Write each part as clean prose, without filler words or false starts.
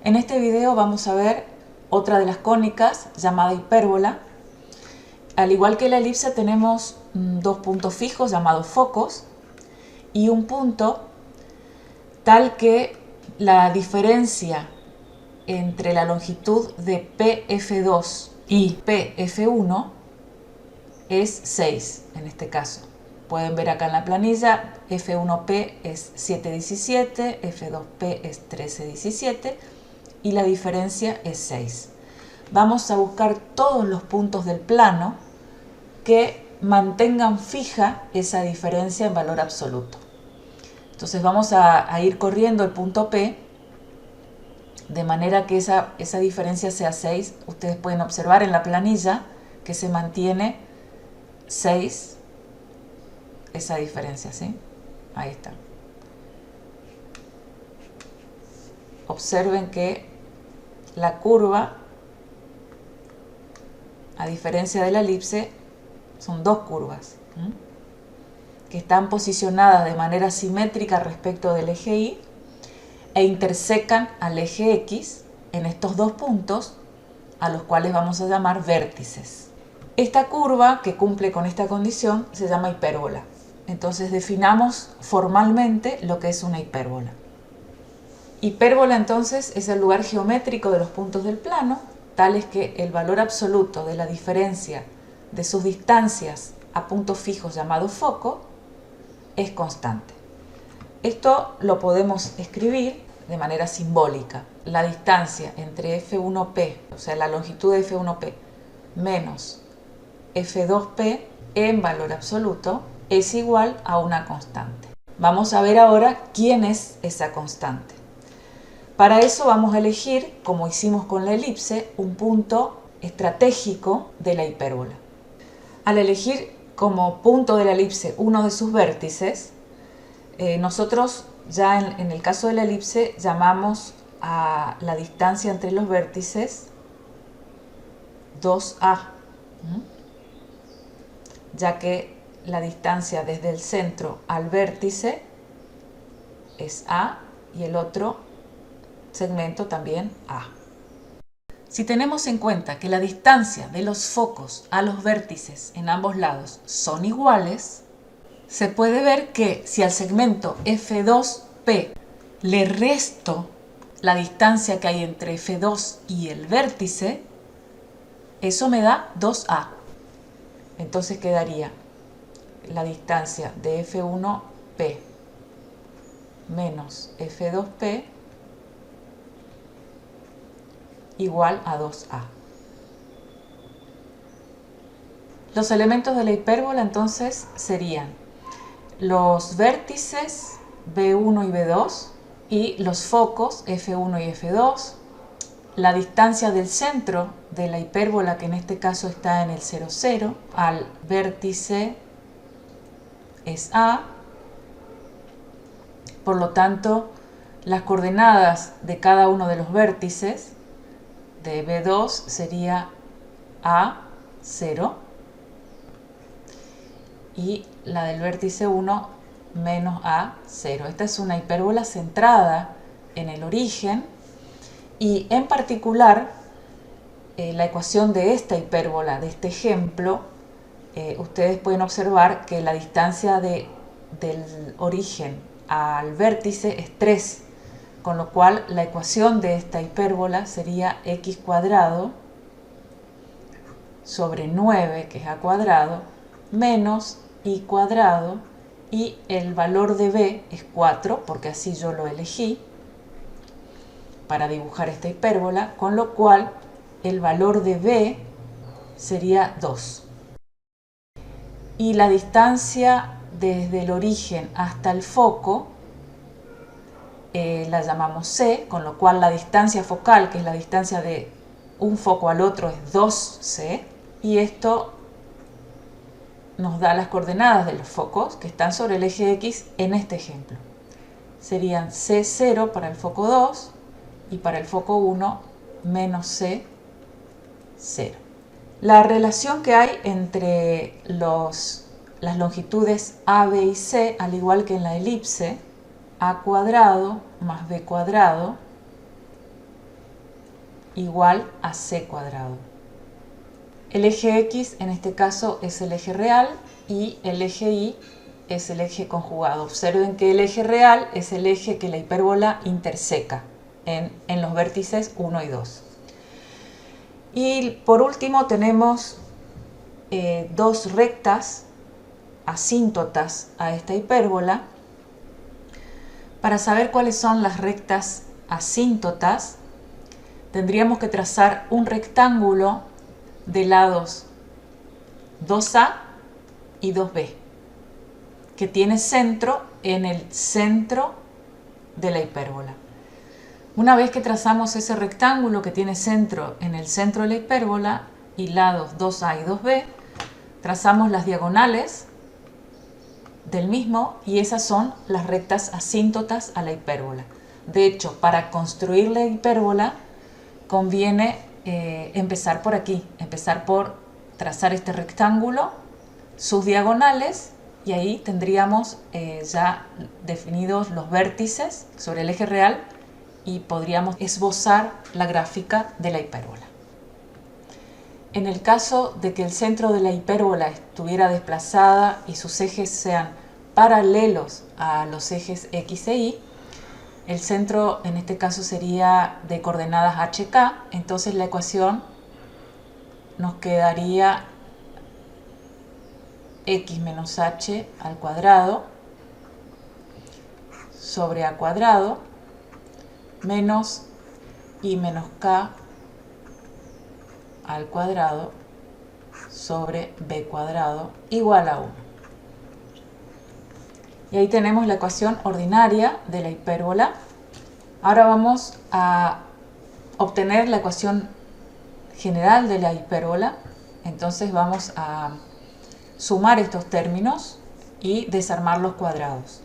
En este video vamos a ver otra de las cónicas llamada hipérbola. Al igual que la elipse tenemos dos puntos fijos llamados focos y un punto tal que la diferencia entre la longitud de PF2 y PF1 es 6 en este caso. Pueden ver acá en la planilla, F1P es 7,17, F2P es 13,17 y la diferencia es 6. Vamos a buscar todos los puntos del plano que mantengan fija esa diferencia en valor absoluto. Entonces vamos a ir corriendo el punto P de manera que esa diferencia sea 6. Ustedes pueden observar en la planilla que se mantiene 6 esa diferencia, ¿sí? Ahí está. Observen que la curva, a diferencia de la elipse, son dos curvas que están posicionadas de manera simétrica respecto del eje Y e intersecan al eje X en estos dos puntos, a los cuales vamos a llamar vértices. Esta curva que cumple con esta condición se llama hipérbola. Entonces definamos formalmente lo que es una hipérbola. Hipérbola entonces es el lugar geométrico de los puntos del plano, tal es que el valor absoluto de la diferencia de sus distancias a puntos fijos llamados foco es constante. Esto lo podemos escribir de manera simbólica. La distancia entre F1P, o sea la longitud de F1P, menos F2P en valor absoluto es igual a una constante. Vamos a ver ahora quién es esa constante. Para eso vamos a elegir, como hicimos con la elipse, un punto estratégico de la hipérbola. Al elegir como punto de la elipse uno de sus vértices, nosotros ya en el caso de la elipse llamamos a la distancia entre los vértices 2A, ya que la distancia desde el centro al vértice es A y el otro segmento también A. Si tenemos en cuenta que la distancia de los focos a los vértices en ambos lados son iguales, se puede ver que si al segmento F2P le resto la distancia que hay entre F2 y el vértice, eso me da 2A. Entonces quedaría la distancia de F1P menos F2P igual a 2A. Los elementos de la hipérbola entonces serían los vértices B1 y B2 y los focos F1 y F2, la distancia del centro de la hipérbola, que en este caso está en el 0, 0, al vértice es A. Por lo tanto, las coordenadas de cada uno de los vértices de B2 sería A, 0, y la del vértice 1 menos A, 0. Esta es una hipérbola centrada en el origen y en particular la ecuación de esta hipérbola, de este ejemplo, ustedes pueden observar que la distancia del origen al vértice es 3, con lo cual la ecuación de esta hipérbola sería x cuadrado sobre 9, que es a cuadrado, menos y cuadrado, y el valor de b es 4, porque así yo lo elegí para dibujar esta hipérbola, con lo cual el valor de b sería 2. Y la distancia desde el origen hasta el foco la llamamos c, con lo cual la distancia focal, que es la distancia de un foco al otro, es 2c, y esto nos da las coordenadas de los focos que están sobre el eje X en este ejemplo. Serían C0 para el foco 2 y para el foco 1 menos C, 0. La relación que hay entre las longitudes A, B y C, al igual que en la elipse, A cuadrado más B cuadrado igual a c cuadrado. El eje X en este caso es el eje real y el eje Y es el eje conjugado. Observen que el eje real es el eje que la hipérbola interseca en los vértices 1 y 2. Y por último tenemos dos rectas asíntotas a esta hipérbola. Para saber cuáles son las rectas asíntotas, tendríamos que trazar un rectángulo de lados 2A y 2B, que tiene centro en el centro de la hipérbola. Una vez que trazamos ese rectángulo que tiene centro en el centro de la hipérbola y lados 2A y 2B, trazamos las diagonales del mismo y esas son las rectas asíntotas a la hipérbola. De hecho, para construir la hipérbola conviene empezar por aquí, empezar por trazar este rectángulo, sus diagonales, y ahí tendríamos ya definidos los vértices sobre el eje real y podríamos esbozar la gráfica de la hipérbola. En el caso de que el centro de la hipérbola estuviera desplazada y sus ejes sean paralelos a los ejes X e Y, el centro en este caso sería de coordenadas HK, entonces la ecuación nos quedaría x menos h al cuadrado sobre a cuadrado menos y menos k al cuadrado sobre b cuadrado igual a 1. Y ahí tenemos la ecuación ordinaria de la hipérbola. Ahora vamos a obtener la ecuación general de la hipérbola. Entonces vamos a sumar estos términos y desarmar los cuadrados.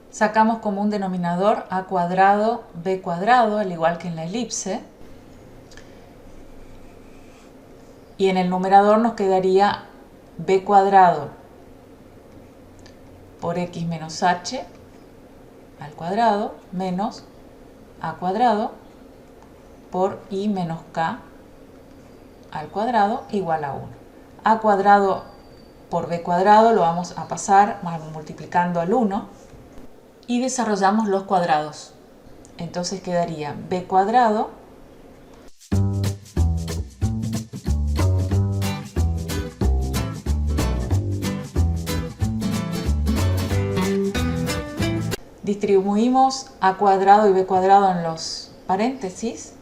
Sacamos como un denominador a cuadrado b cuadrado, al igual que en la elipse. Y en el numerador nos quedaría b cuadrado por x menos h al cuadrado menos a cuadrado por y menos k al cuadrado igual a 1. A cuadrado por b cuadrado lo vamos a pasar multiplicando al 1 y desarrollamos los cuadrados. Entonces quedaría b cuadrado distribuimos a cuadrado y b cuadrado en los paréntesis.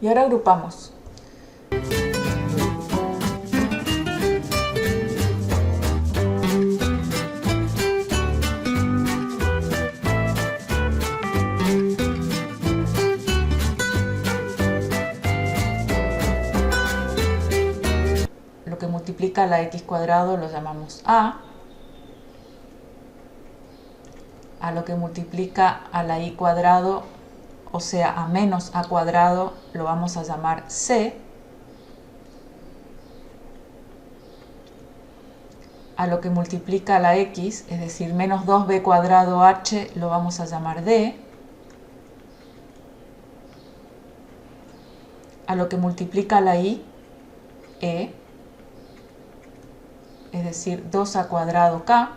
Y ahora agrupamos. Lo que multiplica a la x cuadrado lo llamamos a. A lo que multiplica a la y cuadrado, o sea, a menos a cuadrado, lo vamos a llamar c. A lo que multiplica a la x, es decir, menos 2b cuadrado h, lo vamos a llamar d. A lo que multiplica a la y, e, es decir, 2a cuadrado k.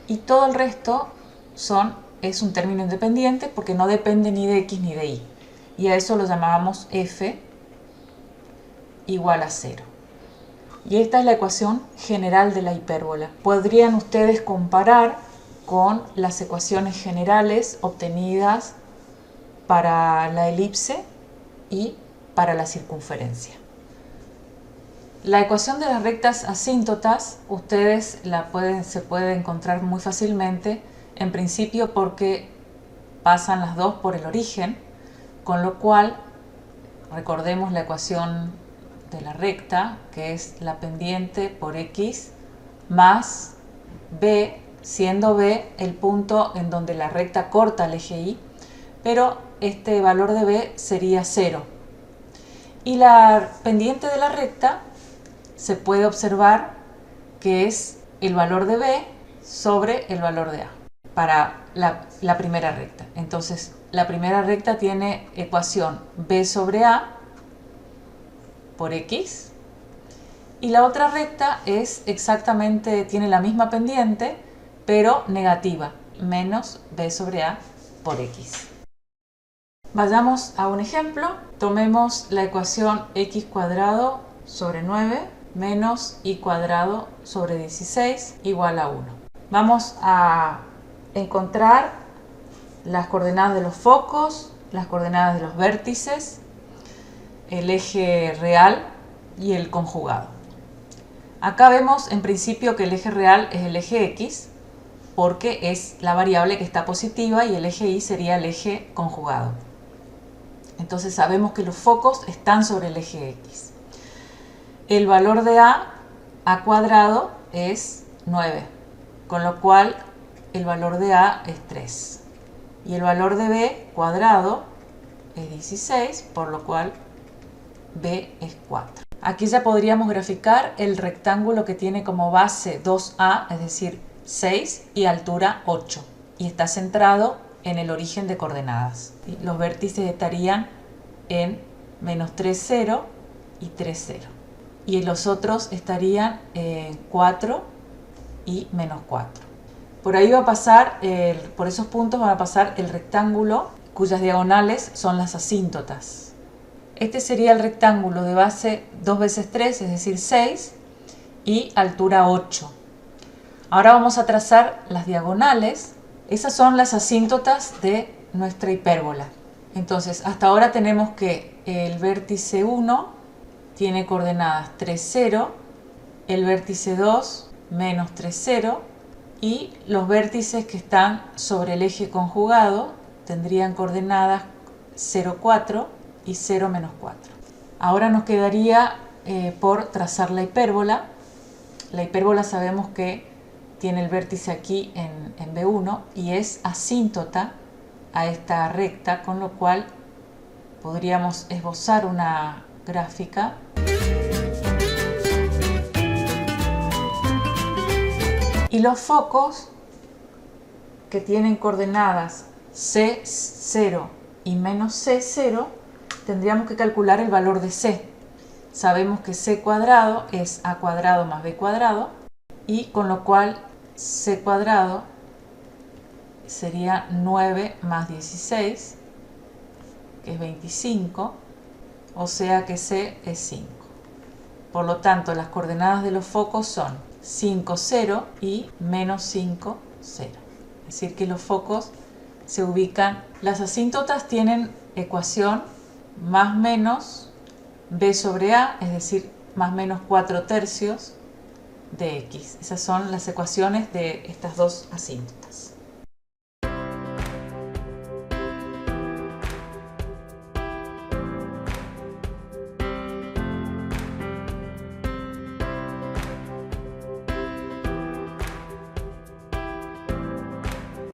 Y todo el resto es un término independiente porque no depende ni de x ni de y. Y a eso lo llamábamos f igual a 0. Y esta es la ecuación general de la hipérbola. Podrían ustedes comparar con las ecuaciones generales obtenidas para la elipse y para la circunferencia. La ecuación de las rectas asíntotas ustedes se puede encontrar muy fácilmente, en principio porque pasan las dos por el origen, con lo cual recordemos la ecuación de la recta, que es la pendiente por x más b, siendo b el punto en donde la recta corta el eje y, pero este valor de b sería 0. Y la pendiente de la recta se puede observar que es el valor de b sobre el valor de a para la primera recta. Entonces, la primera recta tiene ecuación b sobre a por x, y la otra recta es exactamente, tiene la misma pendiente, pero negativa, menos b sobre a por x. Vayamos a un ejemplo. Tomemos la ecuación x cuadrado sobre 9 menos y cuadrado sobre 16 igual a 1. Vamos a encontrar las coordenadas de los focos, las coordenadas de los vértices, el eje real y el conjugado. Acá vemos en principio que el eje real es el eje x, porque es la variable que está positiva, y el eje y sería el eje conjugado. Entonces sabemos que los focos están sobre el eje x. El valor de a cuadrado es 9, con lo cual el valor de a es 3. Y el valor de b cuadrado es 16, por lo cual b es 4. Aquí ya podríamos graficar el rectángulo que tiene como base 2a, es decir, 6, y altura 8. Y está centrado en el origen de coordenadas. Los vértices estarían en menos 3, 0 y 3, 0. Y los otros estarían en 4 y menos 4. Por ahí va a pasar, por esos puntos va a pasar el rectángulo cuyas diagonales son las asíntotas. Este sería el rectángulo de base 2 veces 3, es decir, 6, y altura 8. Ahora vamos a trazar las diagonales. Esas son las asíntotas de nuestra hipérbola. Entonces, hasta ahora tenemos que el vértice 1 tiene coordenadas 3, 0, el vértice 2 menos 3, 0, y los vértices que están sobre el eje conjugado tendrían coordenadas 0, 4 y 0, menos 4. Ahora nos quedaría por trazar la hipérbola. La hipérbola sabemos que tiene el vértice aquí en B1 y es asíntota a esta recta, con lo cual podríamos esbozar una gráfica. Y los focos que tienen coordenadas C0 y menos C0, tendríamos que calcular el valor de C. Sabemos que C cuadrado es A cuadrado más B cuadrado, y con lo cual C cuadrado sería 9 más 16, que es 25, o sea que C es 5. Por lo tanto, las coordenadas de los focos son 5, 0 y menos 5, 0. Es decir, que los focos se ubican. Las asíntotas tienen ecuación más menos b sobre a, es decir, más menos 4 tercios de x. Esas son las ecuaciones de estas dos asíntotas.